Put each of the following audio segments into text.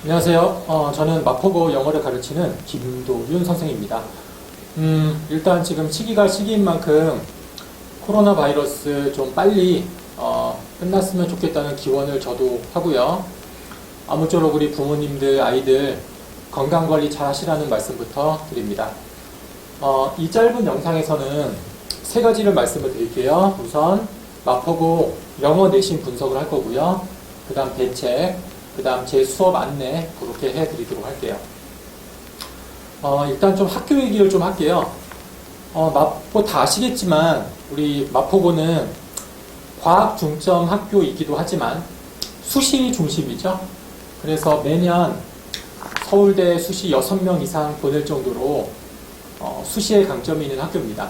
안녕하세요. 저는 마포고 영어를 가르치는 김도윤 선생입니다. 일단 지금 시기가 시기인 만큼 코로나 바이러스 좀 빨리 끝났으면 좋겠다는 기원을 저도 하고요. 아무쪼록 우리 부모님들, 아이들 건강관리 잘 하시라는 말씀부터 드립니다. 이 짧은 영상에서는 세 가지를 말씀을 드릴게요. 우선 마포고 영어 내신 분석을 할 거고요. 그 다음 대책, 그 다음 제 수업 안내 그렇게 해드리도록 할게요. 일단 좀 학교 얘기를 좀 할게요. 마포 다 아시겠지만 우리 마포고는 과학 중점 학교이기도 하지만 수시 중심이죠. 그래서 매년 서울대 수시 6명 이상 보낼 정도로 수시에 강점이 있는 학교입니다.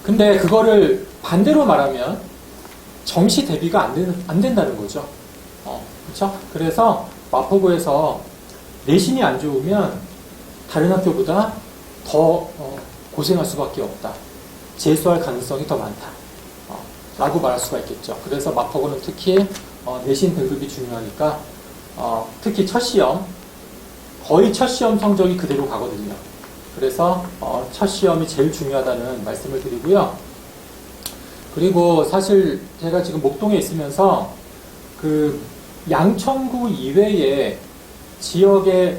근데 그거를 반대로 말하면 정시 대비가 안 된다는 거죠. 그렇죠? 그래서 마포구에서 내신이 안 좋으면 다른 학교보다 더 고생할 수밖에 없다. 재수할 가능성이 더 많다. 라고 말할 수가 있겠죠. 그래서 마포구는 특히 내신 등급이 중요하니까 특히 첫 시험, 거의 첫 시험 성적이 그대로 가거든요. 그래서 첫 시험이 제일 중요하다는 말씀을 드리고요. 그리고 사실 제가 지금 목동에 있으면서 그 양천구 이외의 지역의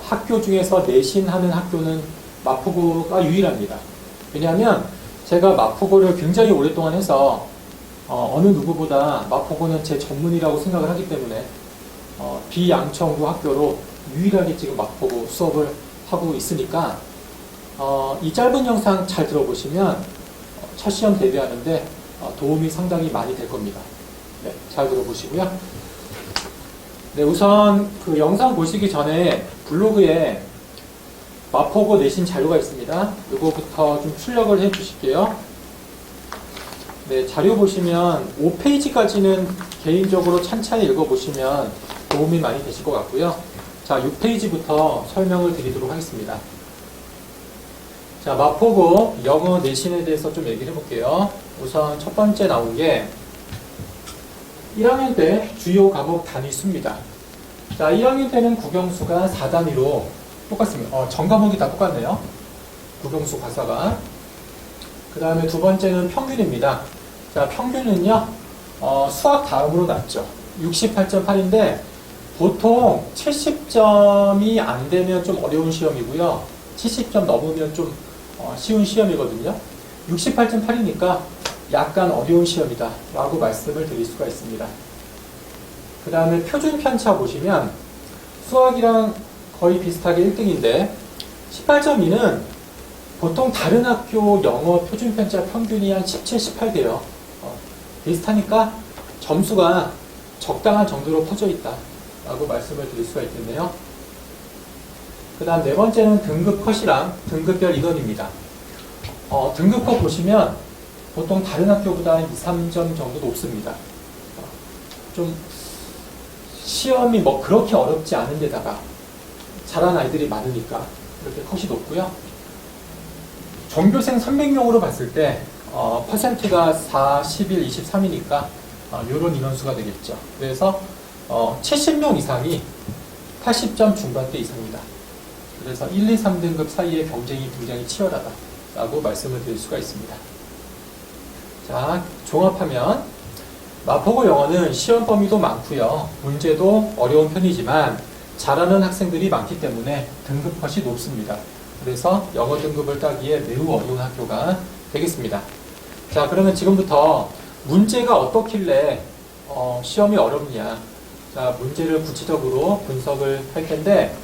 학교 중에서 내신하는 학교는 마포구가 유일합니다. 왜냐하면 제가 마포구를 굉장히 오랫동안 해서 어느 누구보다 마포구는 제 전문이라고 생각을 하기 때문에 비양천구 학교로 유일하게 지금 마포구 수업을 하고 있으니까 이 짧은 영상 잘 들어보시면 첫 시험 대비하는데 도움이 상당히 많이 될 겁니다. 네, 잘 들어보시고요. 네, 우선 그 영상 보시기 전에 블로그에 마포고 내신 자료가 있습니다. 이거부터 좀 출력을 해 주실게요. 네, 자료 보시면 5페이지까지는 개인적으로 찬찬히 읽어보시면 도움이 많이 되실 것 같고요. 자, 6페이지부터 설명을 드리도록 하겠습니다. 자, 마포고 영어 내신에 대해서 좀 얘기를 해볼게요. 우선 첫 번째 나온 게 1학년 때 주요 과목 단위 수입니다. 자, 1학년 때는 국영수가 4단위로 똑같습니다. 전 과목이 다 똑같네요. 국영수 과사가. 그 다음에 두 번째는 평균입니다. 자, 평균은요, 수학 다음으로 낮죠. 68.8인데, 보통 70점이 안 되면 좀 어려운 시험이고요. 70점 넘으면 좀 쉬운 시험이거든요. 68.8이니까 약간 어려운 시험이다 라고 말씀을 드릴 수가 있습니다. 그 다음에 표준 편차 보시면 수학이랑 거의 비슷하게 1등인데 18.2는 보통 다른 학교 영어 표준 편차 평균이 한 17, 18 돼요. 비슷하니까 점수가 적당한 정도로 퍼져 있다 라고 말씀을 드릴 수가 있겠네요. 그 다음 네 번째는 등급 컷이랑 등급별 인원입니다. 등급 컷 보시면 보통 다른 학교보다 2, 3점 정도 높습니다. 좀 시험이 뭐 그렇게 어렵지 않은 데다가 잘하는 아이들이 많으니까 이렇게 컷이 높고요. 전교생 300명으로 봤을 때 퍼센트가 4, 11, 23이니까 이런 인원수가 되겠죠. 그래서 70명 이상이 80점 중반대 이상입니다. 그래서 1, 2, 3등급 사이의 경쟁이 굉장히 치열하다라고 말씀을 드릴 수가 있습니다. 자, 종합하면 마포고 영어는 시험 범위도 많고요. 문제도 어려운 편이지만 잘하는 학생들이 많기 때문에 등급 컷이 높습니다. 그래서 영어 등급을 따기에 매우 어려운 학교가 되겠습니다. 자, 그러면 지금부터 문제가 어떻길래 시험이 어렵냐. 자, 문제를 구체적으로 분석을 할 텐데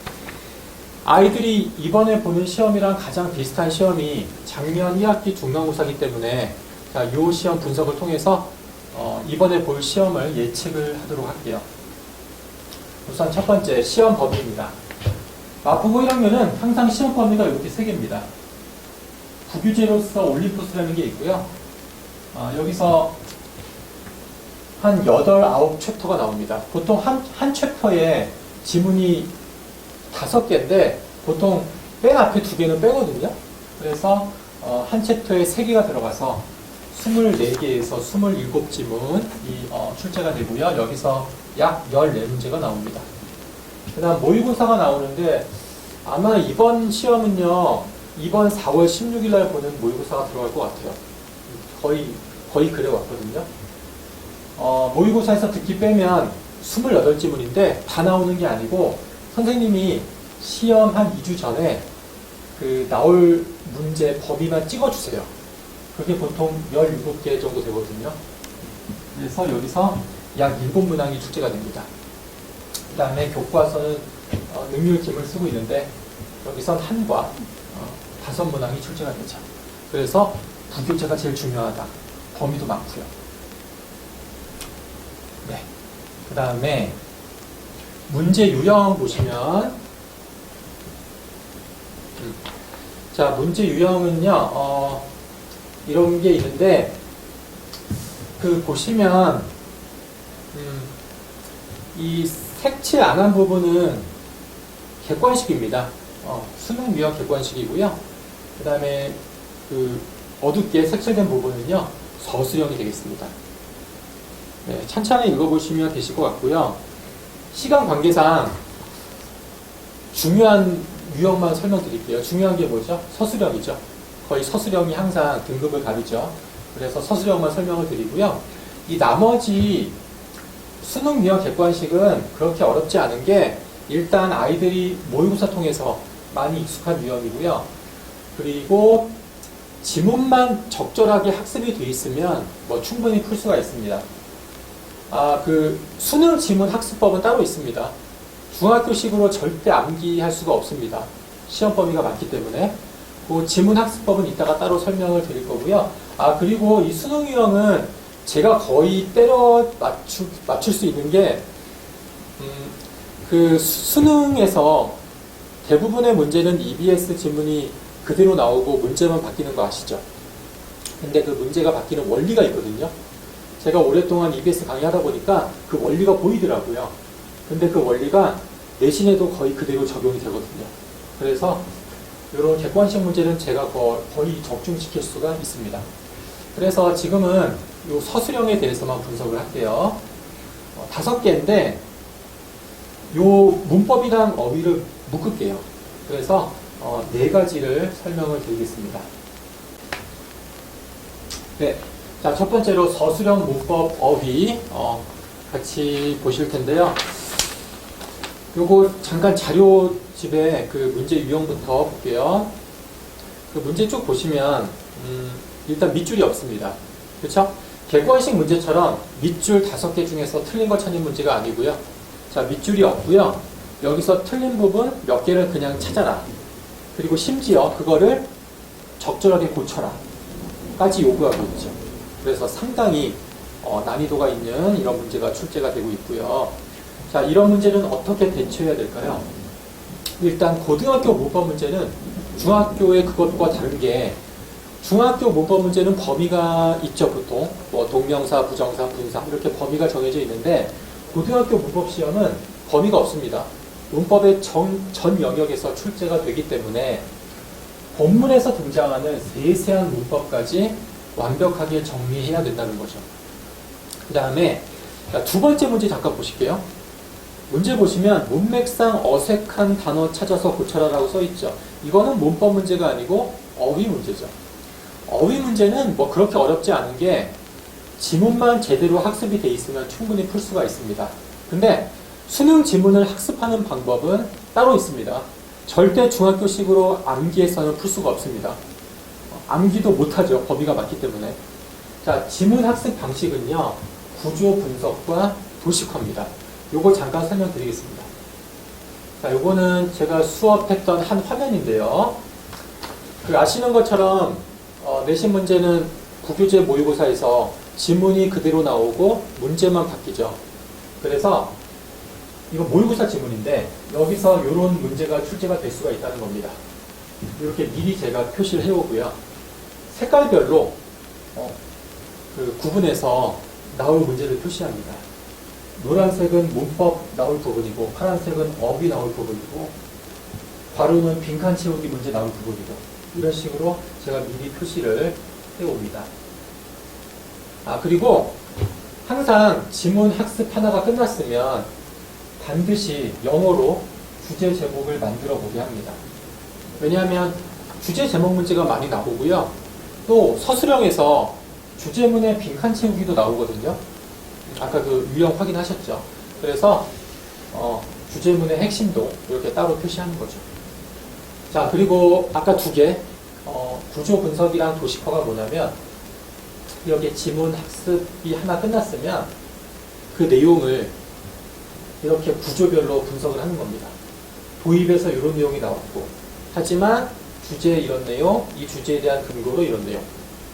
아이들이 이번에 보는 시험이랑 가장 비슷한 시험이 작년 2학기 중간고사이기 때문에 자, 이 시험 분석을 통해서 이번에 볼 시험을 예측을 하도록 할게요. 우선 첫 번째 시험 범위입니다. 마포고 1학년은 항상 시험 범위가 이렇게 3개입니다. 부규제로서 올림푸스라는 게 있고요. 여기서 한 8, 9챕터가 나옵니다. 보통 한 챕터에 지문이 5개인데 보통 맨 앞에 2개는 빼거든요. 그래서 한 챕터에 3개가 들어가서 24개에서 27지문이 출제가 되고요. 여기서 약 14문제가 나옵니다. 그 다음 모의고사가 나오는데 아마 이번 시험은요, 이번 4월 16일 날 보는 모의고사가 들어갈 것 같아요. 거의 그래 왔거든요. 모의고사에서 듣기 빼면 28지문인데 다 나오는 게 아니고 선생님이 시험 한 2주 전에 그 나올 문제 범위만 찍어주세요. 그게 보통 17개 정도 되거든요. 그래서 여기서 약 7문항이 출제가 됩니다. 그 다음에 교과서는 능률팀을 쓰고 있는데 여기선 한과 5문항이 출제가 되죠. 그래서 부교재가 제일 중요하다. 범위도 많고요. 네. 그 다음에 문제 유형 보시면 자, 문제 유형은요 이런 게 있는데 그 보시면 이 색칠 안 한 부분은 객관식입니다. 수능 유형 객관식이고요. 그 다음에 그 어둡게 색칠된 부분은요 서술형이 되겠습니다. 네, 찬찬히 읽어보시면 되실 것 같고요. 시간 관계상 중요한 유형만 설명드릴게요. 중요한 게 뭐죠? 서술형이죠. 거의 서술형이 항상 등급을 가리죠. 그래서 서술형만 설명을 드리고요. 이 나머지 수능 유형 객관식은 그렇게 어렵지 않은 게 일단 아이들이 모의고사 통해서 많이 익숙한 유형이고요. 그리고 지문만 적절하게 학습이 돼 있으면 뭐 충분히 풀 수가 있습니다. 그 수능 지문 학습법은 따로 있습니다. 중학교식으로 절대 암기할 수가 없습니다. 시험 범위가 많기 때문에. 그 지문 학습법은 이따가 따로 설명을 드릴 거고요. 그리고 이 수능 유형은 제가 거의 때려 맞출 수 있는 게, 그 수능에서 대부분의 문제는 EBS 지문이 그대로 나오고 문제만 바뀌는 거 아시죠? 근데 그 문제가 바뀌는 원리가 있거든요. 제가 오랫동안 EBS 강의하다 보니까 그 원리가 보이더라고요. 근데 그 원리가 내신에도 거의 그대로 적용이 되거든요. 그래서 이런 객관식 문제는 제가 거의 적중시킬 수가 있습니다. 그래서 지금은 이 서술형에 대해서만 분석을 할게요. 5개인데 이 문법이랑 어휘를 묶을게요. 그래서 4가지를 설명을 드리겠습니다. 네. 자, 첫 번째로 서술형 문법 어휘 같이 보실 텐데요. 요거 잠깐 자료집에 그 문제 유형부터 볼게요. 그 문제 쭉 보시면 일단 밑줄이 없습니다. 그렇죠? 객관식 문제처럼 밑줄 5개 중에서 틀린 거 찾는 문제가 아니고요. 자, 밑줄이 없고요. 여기서 틀린 부분 몇 개를 그냥 찾아라. 그리고 심지어 그거를 적절하게 고쳐라. 까지 요구하고 있죠. 그래서 상당히 난이도가 있는 이런 문제가 출제가 되고 있고요. 자, 이런 문제는 어떻게 대처해야 될까요? 일단 고등학교 문법 문제는 중학교의 그것과 다른 게 중학교 문법 문제는 범위가 있죠. 보통 뭐 동명사, 부정사, 분사 이렇게 범위가 정해져 있는데 고등학교 문법 시험은 범위가 없습니다. 문법의 전 영역에서 출제가 되기 때문에 본문에서 등장하는 세세한 문법까지 완벽하게 정리해야 된다는 거죠. 그 다음에 두 번째 문제 잠깐 보실게요. 문제 보시면 문맥상 어색한 단어 찾아서 고쳐라 라고 써있죠. 이거는 문법 문제가 아니고 어휘 문제죠. 어휘 문제는 뭐 그렇게 어렵지 않은 게 지문만 제대로 학습이 돼 있으면 충분히 풀 수가 있습니다. 근데 수능 지문을 학습하는 방법은 따로 있습니다. 절대 중학교식으로 암기해서는 풀 수가 없습니다. 암기도 못하죠. 범위가 많기 때문에. 자, 지문 학습 방식은요. 구조 분석과 도식화입니다. 요거 잠깐 설명드리겠습니다. 자, 요거는 제가 수업했던 한 화면인데요. 그 아시는 것처럼 내신 문제는 부교재 모의고사에서 지문이 그대로 나오고 문제만 바뀌죠. 그래서 이거 모의고사 지문인데 여기서 이런 문제가 출제가 될 수가 있다는 겁니다. 이렇게 미리 제가 표시를 해오고요. 색깔별로 그 구분해서 나올 문제를 표시합니다. 노란색은 문법 나올 부분이고 파란색은 어휘 나올 부분이고 괄호는 빈칸 채우기 문제 나올 부분이고 이런 식으로 제가 미리 표시를 해옵니다. 그리고 항상 지문 학습 하나가 끝났으면 반드시 영어로 주제 제목을 만들어 보게 합니다. 왜냐하면 주제 제목 문제가 많이 나오고요. 또 서술형에서 주제문의 빈칸 채우기도 나오거든요. 아까 그 유형 확인하셨죠? 그래서 주제문의 핵심도 이렇게 따로 표시하는 거죠. 자, 그리고 아까 두 개, 구조 분석이랑 도식화가 뭐냐면 이렇게 지문 학습이 하나 끝났으면 그 내용을 이렇게 구조별로 분석을 하는 겁니다. 도입에서 이런 내용이 나왔고, 하지만 주제에 이런 내용, 이 주제에 대한 근거로 이런 내용.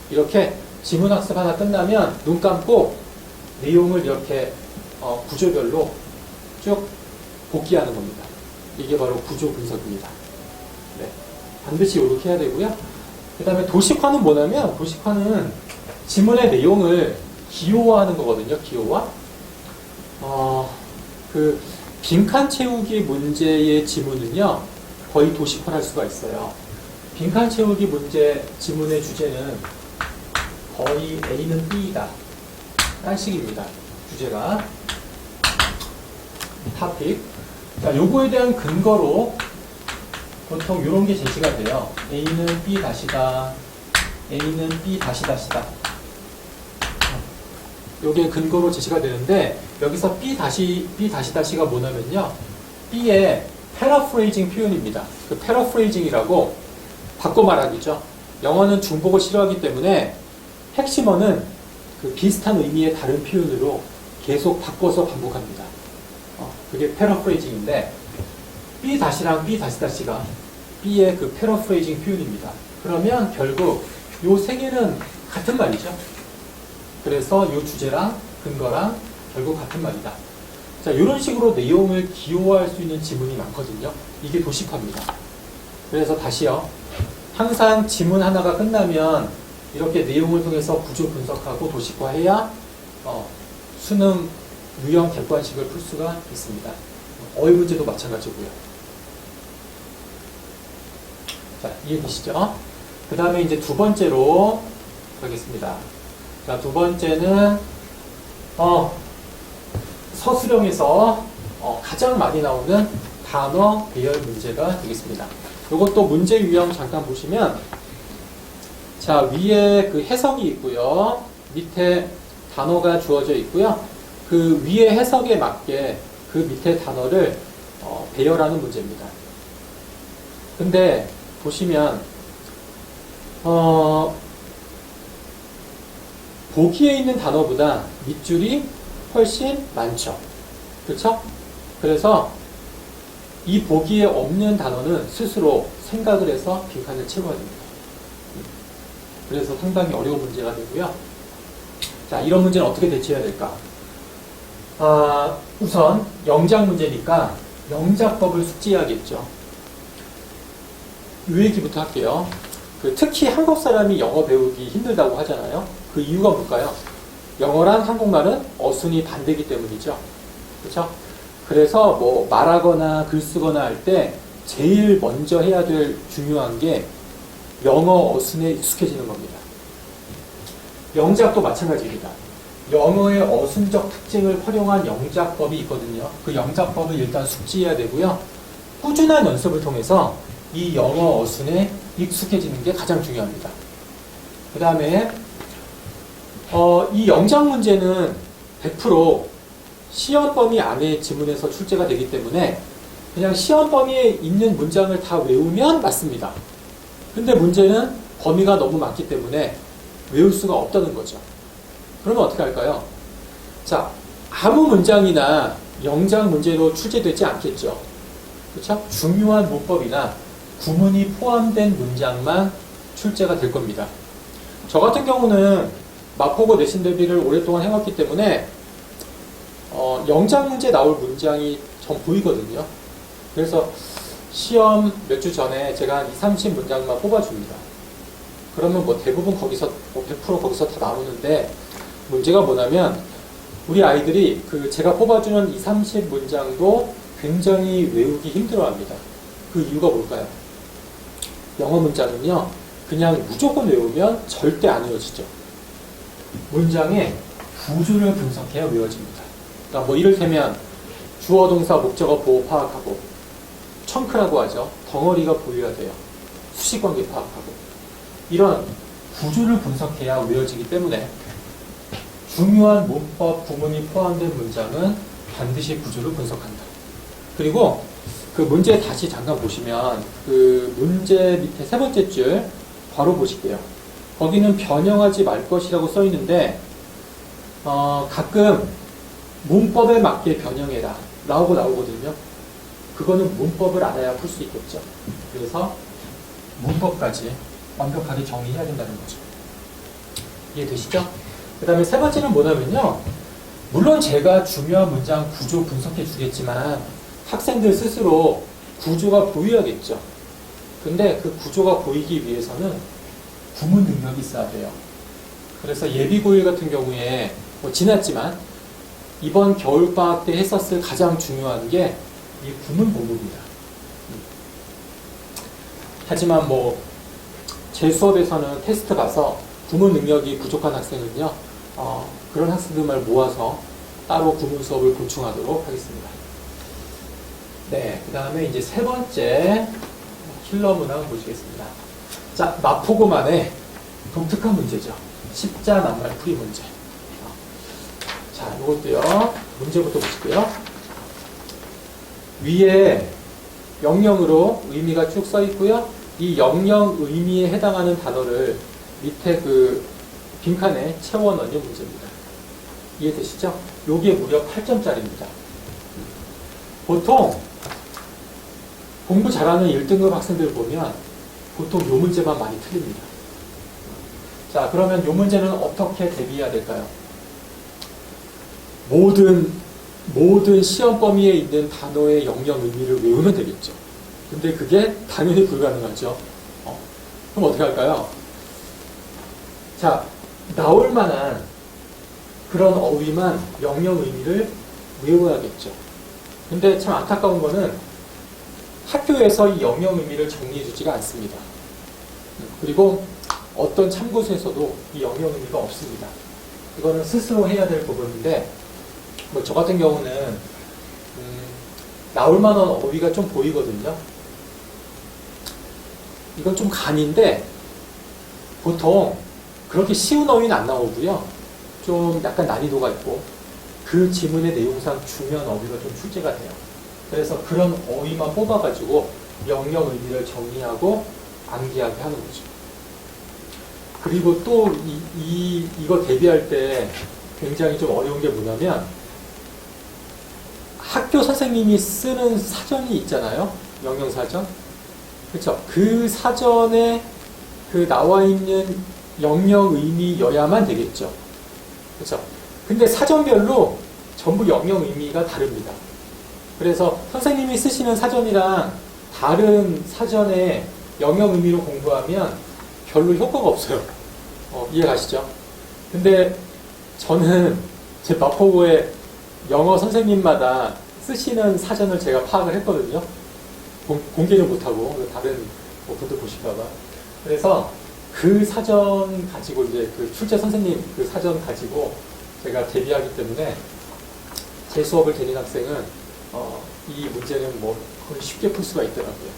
이렇게 지문 학습 하나 끝나면 눈 감고 내용을 이렇게 구조별로 쭉 복기하는 겁니다. 이게 바로 구조 분석입니다. 네. 반드시 이렇게 해야 되고요. 그 다음에 도식화는 뭐냐면, 도식화는 지문의 내용을 기호화하는 거거든요. 기호화. 그 빈칸 채우기 문제의 지문은요, 거의 도식화를 할 수가 있어요. 빈칸 채우기 문제 지문의 주제는 거의 A는 B이다. 딴 식입니다. 주제가. topic. 자, 요거에 대한 근거로 보통 이런 게 제시가 돼요. A는 B 다시다. A는 B 다시 다시다. 요게 근거로 제시가 되는데, 여기서 B 다시가 뭐냐면요. B의 패러프레이징 표현입니다. 그 패러프레이징이라고 바꿔 말하기죠. 영어는 중복을 싫어하기 때문에 핵심어는 그 비슷한 의미의 다른 표현으로 계속 바꿔서 반복합니다. 그게 패러프레이징인데, B 다시랑 B 다시가 B의 그 패러프레이징 표현입니다. 그러면 결국 요 세 개는 같은 말이죠. 그래서 이 주제랑 근거랑 결국 같은 말이다. 자, 이런 식으로 내용을 기호화할 수 있는 지문이 많거든요. 이게 도식화입니다. 그래서 다시요. 항상 지문 하나가 끝나면 이렇게 내용을 통해서 구조 분석하고 도식화해야 수능 유형 객관식을 풀 수가 있습니다. 어휘 문제도 마찬가지고요. 자, 이해되시죠? 그 다음에 이제 두 번째로 가겠습니다. 자, 두 번째는 서술형에서 가장 많이 나오는 단어 배열 문제가 되겠습니다. 이것도 문제 유형 잠깐 보시면, 자, 위에 그 해석이 있고요. 밑에 단어가 주어져 있고요. 그 위에 해석에 맞게 그 밑에 단어를 배열하는 문제입니다. 근데 보시면 보기에 있는 단어보다 밑줄이 훨씬 많죠. 그렇죠? 그래서 이 보기에 없는 단어는 스스로 생각을 해서 빈칸을 채워야 됩니다. 그래서 상당히 어려운 문제가 되고요. 자, 이런 문제는 어떻게 대처해야 될까? 우선 영작 문제니까 영작법을 숙지해야겠죠. 이 얘기부터 할게요. 특히 한국 사람이 영어 배우기 힘들다고 하잖아요. 그 이유가 뭘까요? 영어랑 한국말은 어순이 반대이기 때문이죠. 그렇죠? 그래서 뭐 말하거나 글 쓰거나 할 때 제일 먼저 해야 될 중요한 게 영어 어순에 익숙해지는 겁니다. 영작도 마찬가지입니다. 영어의 어순적 특징을 활용한 영작법이 있거든요. 그 영작법을 일단 숙지해야 되고요. 꾸준한 연습을 통해서 이 영어 어순에 익숙해지는 게 가장 중요합니다. 그 다음에 이 영작 문제는 100% 시험 범위 안에 지문에서 출제가 되기 때문에 그냥 시험 범위에 있는 문장을 다 외우면 맞습니다. 근데 문제는 범위가 너무 많기 때문에 외울 수가 없다는 거죠. 그러면 어떻게 할까요? 자, 아무 문장이나 영작 문제로 출제되지 않겠죠. 그렇죠? 중요한 문법이나 구문이 포함된 문장만 출제가 될 겁니다. 저 같은 경우는 마포고 내신 대비를 오랫동안 해왔기 때문에 영작 문제 나올 문장이 전 보이거든요. 그래서 시험 몇 주 전에 제가 한 20, 30문장만 뽑아줍니다. 그러면 뭐 대부분 거기서 100% 거기서 다 나오는데, 문제가 뭐냐면 우리 아이들이 그 제가 뽑아주는 20, 30문장도 굉장히 외우기 힘들어합니다. 그 이유가 뭘까요? 영어 문장은요, 그냥 무조건 외우면 절대 안 외워지죠. 문장의 구조를 분석해야 외워집니다. 그러니까 뭐 이를테면 주어, 동사, 목적어 보호 파악하고, 청크라고 하죠. 덩어리가 보여야 돼요. 수식관계 파악하고. 이런 구조를 분석해야 외워지기 때문에 중요한 문법, 구문이 포함된 문장은 반드시 구조를 분석한다. 그리고 그 문제 다시 잠깐 보시면 그 문제 밑에 세 번째 줄 바로 보실게요. 거기는 변형하지 말 것이라고 써 있는데 가끔 문법에 맞게 변형해라 라고 나오거든요. 그거는 문법을 알아야 풀 수 있겠죠. 그래서 문법까지 완벽하게 정리해야 된다는 거죠. 이해되시죠? 그 다음에 세 번째는 뭐냐면요. 물론 제가 중요한 문장 구조 분석해 주겠지만 학생들 스스로 구조가 보여야겠죠. 근데 그 구조가 보이기 위해서는 구문 능력이 있어야 돼요. 그래서 예비고일 같은 경우에 뭐 지났지만 이번 겨울방학 때 했었을 가장 중요한 게 이 구문 공부입니다. 하지만 뭐 제 수업에서는 테스트 봐서 구문 능력이 부족한 학생은요, 그런 학생들만 모아서 따로 구문 수업을 보충하도록 하겠습니다. 네, 그 다음에 이제 세 번째 킬러 문항 보시겠습니다. 자, 마포고만의 독특한 문제죠. 십자 낱말 풀이 문제. 자, 이것도요, 문제부터 보실게요. 위에 영영으로 의미가 쭉 써 있고요. 이 영영 의미에 해당하는 단어를 밑에 그 빈칸에 채워 넣는 문제입니다. 이해되시죠? 요게 무려 8점짜리입니다. 보통 공부 잘하는 1등급 학생들 보면 보통 요 문제만 많이 틀립니다. 자, 그러면 요 문제는 어떻게 대비해야 될까요? 모든 시험 범위에 있는 단어의 영영 의미를 외우면 되겠죠. 근데 그게 당연히 불가능하죠. 그럼 어떻게 할까요? 자, 나올 만한 그런 어휘만 영영 의미를 외워야겠죠. 근데 참 안타까운 거는 학교에서 이 영영 의미를 정리해 주지가 않습니다. 그리고 어떤 참고서에서도 이 영영 의미가 없습니다. 이거는 스스로 해야 될 부분인데, 뭐 저 같은 경우는 나올 만한 어휘가 좀 보이거든요. 이건 좀 간인데 보통 그렇게 쉬운 어휘는 안 나오고요. 좀 약간 난이도가 있고 그 지문의 내용상 중요한 어휘가 좀 출제가 돼요. 그래서 그런 어휘만 뽑아가지고 영영 의미를 정리하고 암기하게 하는 거죠. 그리고 또 이거 대비할 때 굉장히 좀 어려운 게 뭐냐면 학교 선생님이 쓰는 사전이 있잖아요. 영영사전. 그렇죠. 그 사전에 그 나와 있는 영영 의미여야만 되겠죠. 그렇죠. 근데 사전별로 전부 영영 의미가 다릅니다. 그래서 선생님이 쓰시는 사전이랑 다른 사전의 영영 의미로 공부하면 별로 효과가 없어요. 이해 가시죠? 근데 저는 제 마포고의 영어 선생님마다 쓰시는 사전을 제가 파악을 했거든요. 공개는 못하고 다른 분들 보실까봐. 그래서 그 사전 가지고 이제 그 출제 선생님 그 사전 가지고 제가 대비하기 때문에 제 수업을 듣는 학생은 이 문제는 뭐 거의 쉽게 풀 수가 있더라고요.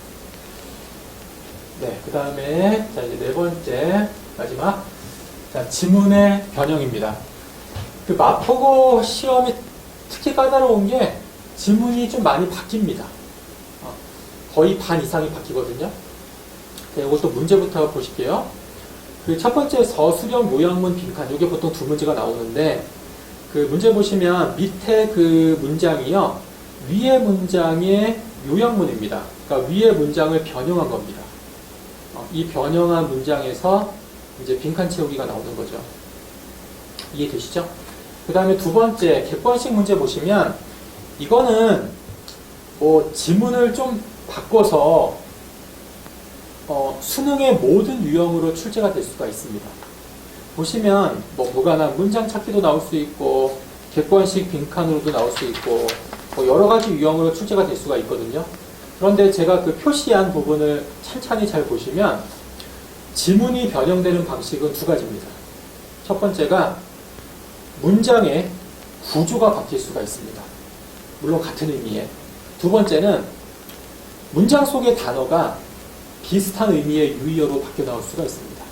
네, 그 다음에 자 이제 네 번째 마지막 자 지문의 변형입니다. 그 마포고 시험이 특히 까다로운 게 지문이 좀 많이 바뀝니다. 거의 반 이상이 바뀌거든요. 네, 이것도 문제부터 보실게요. 그 첫 번째 서술형 요약문 빈칸, 이게 보통 두 문제가 나오는데, 그 문제 보시면 밑에 그 문장이요, 위의 문장의 요약문입니다. 그러니까 위의 문장을 변형한 겁니다. 이 변형한 문장에서 이제 빈칸 채우기가 나오는 거죠. 이해되시죠? 그 다음에 두 번째 객관식 문제 보시면 이거는 뭐 지문을 좀 바꿔서 수능의 모든 유형으로 출제가 될 수가 있습니다. 보시면 뭐 무관한 문장 찾기도 나올 수 있고 객관식 빈칸으로도 나올 수 있고 뭐 여러 가지 유형으로 출제가 될 수가 있거든요. 그런데 제가 그 표시한 부분을 찬찬히 잘 보시면 지문이 변형되는 방식은 두 가지입니다. 첫 번째가 문장의 구조가 바뀔 수가 있습니다. 물론 같은 의미의. 두 번째는 문장 속의 단어가 비슷한 의미의 유의어로 바뀌어 나올 수가 있습니다.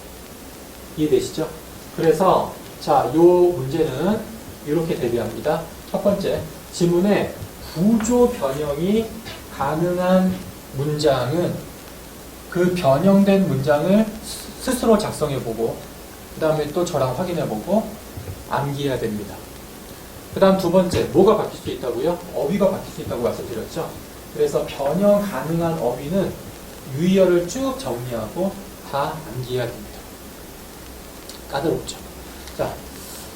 이해되시죠? 그래서 자, 요 문제는 이렇게 대비합니다. 첫 번째, 지문의 구조 변형이 가능한 문장은 그 변형된 문장을 스스로 작성해보고 그 다음에 또 저랑 확인해보고 암기해야 됩니다. 그 다음 두 번째, 뭐가 바뀔 수 있다고요? 어휘가 바뀔 수 있다고 말씀드렸죠? 그래서 변형 가능한 어휘는 유의어를 쭉 정리하고 다 암기해야 됩니다. 까다롭죠? 자,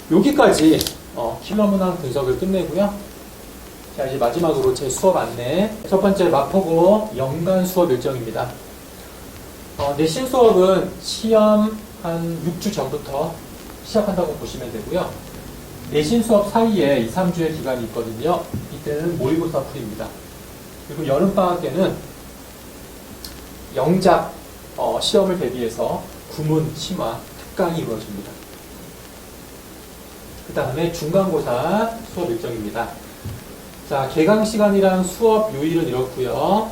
여기까지 킬러 문항 분석을 끝내고요. 자, 이제 마지막으로 제 수업 안내. 첫 번째, 마포고 연간 수업 일정입니다. 내신 수업은 시험 한 6주 전부터 시작한다고 보시면 되고요. 내신 수업 사이에 2, 3주의 기간이 있거든요. 이때는 모의고사 풀이입니다. 그리고 여름방학 때는 영작 시험을 대비해서 구문, 심화, 특강이 이루어집니다. 그 다음에 중간고사 수업 일정입니다. 자, 개강 시간이랑 수업 요일은 이렇고요.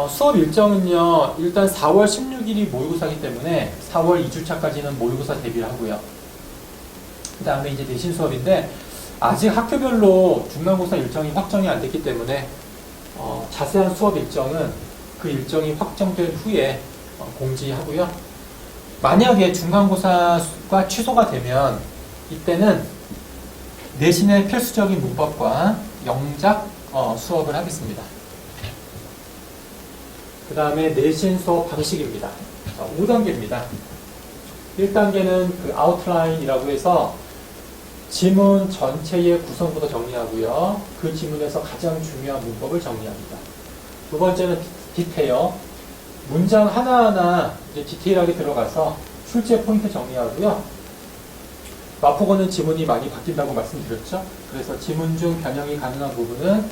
수업 일정은요, 일단 4월 16일이 모의고사이기 때문에 4월 2주차까지는 모의고사 대비를 하고요. 그 다음에 이제 내신 수업인데, 아직 학교별로 중간고사 일정이 확정이 안 됐기 때문에, 자세한 수업 일정은 그 일정이 확정된 후에 공지하고요. 만약에 중간고사가 취소가 되면, 이때는 내신의 필수적인 문법과 영작 수업을 하겠습니다. 그 다음에 내신 수업 방식입니다. 5단계입니다. 1단계는 그 아웃라인이라고 해서 지문 전체의 구성부터 정리하고요. 그 지문에서 가장 중요한 문법을 정리합니다. 두 번째는 디테일. 문장 하나하나 이제 디테일하게 들어가서 출제 포인트 정리하고요. 마포고는 지문이 많이 바뀐다고 말씀드렸죠. 그래서 지문 중 변형이 가능한 부분은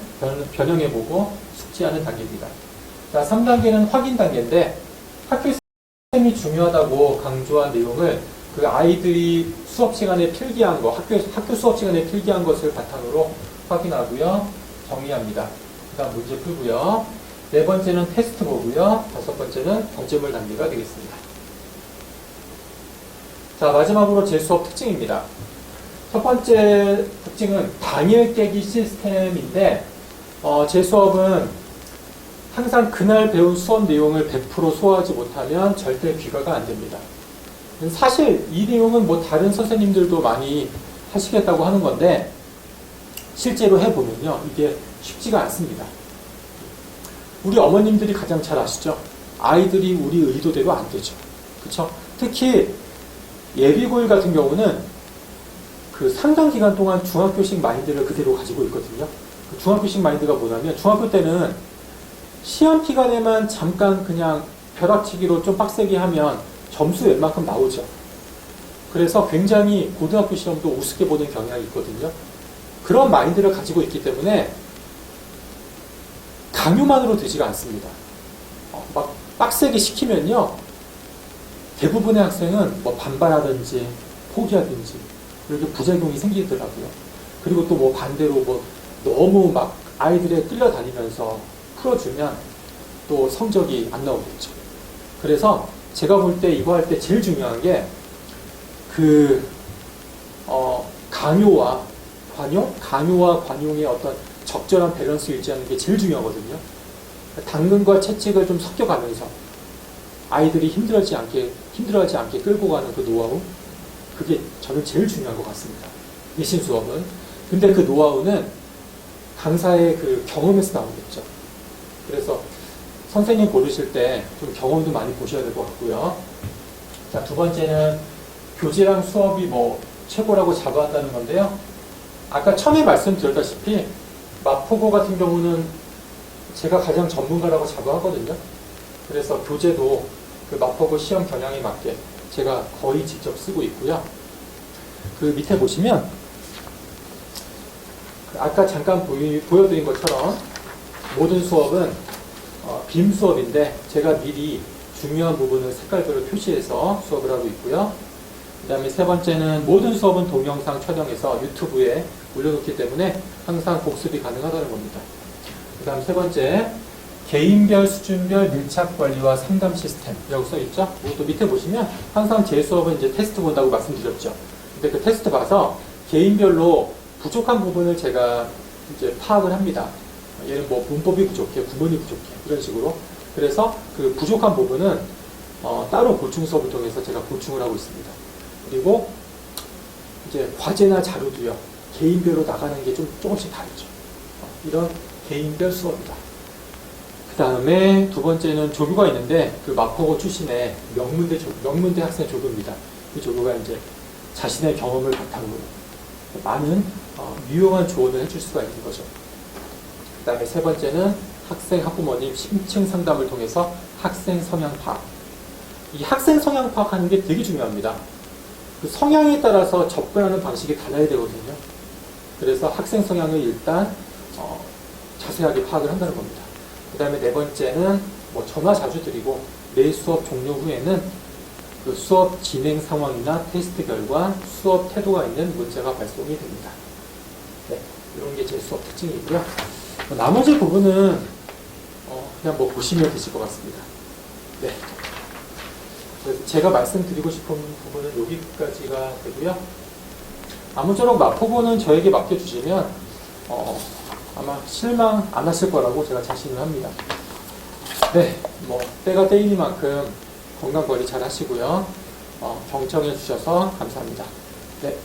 변형해보고 숙지하는 단계입니다. 자, 3단계는 확인 단계인데 학교 시스템이 중요하다고 강조한 내용을 그 아이들이 수업 시간에 필기한 거, 학교 수업 시간에 필기한 것을 바탕으로 확인하고요. 정리합니다. 그 다음 문제 풀고요. 네 번째는 테스트 보고요. 다섯 번째는 점점을 단계가 되겠습니다. 자, 마지막으로 제 수업 특징입니다. 첫 번째 특징은 당일 깨기 시스템인데 제 수업은 항상 그날 배운 수업 내용을 100% 소화하지 못하면 절대 귀가가 안 됩니다. 사실 이 내용은 뭐 다른 선생님들도 많이 하시겠다고 하는 건데 실제로 해보면요, 이게 쉽지가 않습니다. 우리 어머님들이 가장 잘 아시죠? 아이들이 우리 의도대로 안 되죠. 그쵸? 특히 예비고일 같은 경우는 그 상당 기간 동안 중학교식 마인드를 그대로 가지고 있거든요. 그 중학교식 마인드가 뭐냐면 중학교 때는 시험 기간에만 잠깐 그냥 벼락치기로 좀 빡세게 하면 점수 웬만큼 나오죠. 그래서 굉장히 고등학교 시험도 우습게 보는 경향이 있거든요. 그런 마인드를 가지고 있기 때문에 강요만으로 되지가 않습니다. 막 빡세게 시키면요, 대부분의 학생은 뭐 반발하든지 포기하든지 이렇게 부작용이 생기더라고요. 그리고 또 뭐 반대로 뭐 너무 막 아이들에 끌려다니면서 풀어주면 또 성적이 안 나오겠죠. 그래서 제가 볼 때 이거 할 때 제일 중요한 게 강요와 관용의 어떤 적절한 밸런스 유지하는 게 제일 중요하거든요. 당근과 채찍을 좀 섞여가면서 아이들이 힘들어하지 않게 끌고 가는 그 노하우, 그게 저는 제일 중요한 것 같습니다. 내신 수업은. 근데 그 노하우는 강사의 그 경험에서 나오겠죠. 그래서 선생님 고르실 때 좀 경험도 많이 보셔야 될 것 같고요. 자, 두 번째는 교재랑 수업이 뭐 최고라고 자부한다는 건데요. 아까 처음에 말씀드렸다시피 마포고 같은 경우는 제가 가장 전문가라고 자부하거든요. 그래서 교재도 그 마포고 시험 경향에 맞게 제가 거의 직접 쓰고 있고요. 그 밑에 보시면 아까 잠깐 보여드린 것처럼 모든 수업은 빔 수업인데 제가 미리 중요한 부분을 색깔별로 표시해서 수업을 하고 있고요. 그 다음에 세 번째는 모든 수업은 동영상 촬영해서 유튜브에 올려놓기 때문에 항상 복습이 가능하다는 겁니다. 그 다음 세 번째, 개인별, 수준별 밀착 관리와 상담 시스템이라고 써있죠. 이것도 밑에 보시면 항상 제 수업은 이제 테스트 본다고 말씀드렸죠. 근데 그 테스트 봐서 개인별로 부족한 부분을 제가 이제 파악을 합니다. 얘는 뭐 문법이 부족해, 구문이 부족해, 이런 식으로. 그래서 그 부족한 부분은 따로 보충 수업을 통해서 제가 보충을 하고 있습니다. 그리고 이제 과제나 자료도요, 개인별로 나가는 게 좀 조금씩 다르죠. 이런 개인별 수업이다. 그 다음에 두 번째는 조교가 있는데 그 마포고 출신의 명문대 학생 조교입니다. 그 조교가 이제 자신의 경험을 바탕으로 많은 유용한 조언을 해줄 수가 있는 거죠. 그 다음에 세 번째는 학생, 학부모님 심층 상담을 통해서 학생 성향 파악. 이 학생 성향 파악하는 게 되게 중요합니다. 그 성향에 따라서 접근하는 방식이 달라야 되거든요. 그래서 학생 성향을 일단 자세하게 파악을 한다는 겁니다. 그 다음에 네 번째는 뭐 전화 자주 드리고 매 수업 종료 후에는 그 수업 진행 상황이나 테스트 결과, 수업 태도가 있는 문제가 발송이 됩니다. 네, 이런 게 제 수업 특징이고요. 나머지 부분은 그냥 뭐 보시면 되실 것 같습니다. 네. 그래서 제가 말씀드리고 싶은 부분은 여기까지가 되고요. 아무쪼록 마포고는 저에게 맡겨주시면 아마 실망 안 하실 거라고 제가 자신을 합니다. 네, 뭐 때가 때이니만큼 건강 관리 잘 하시고요. 경청해 주셔서 감사합니다. 네.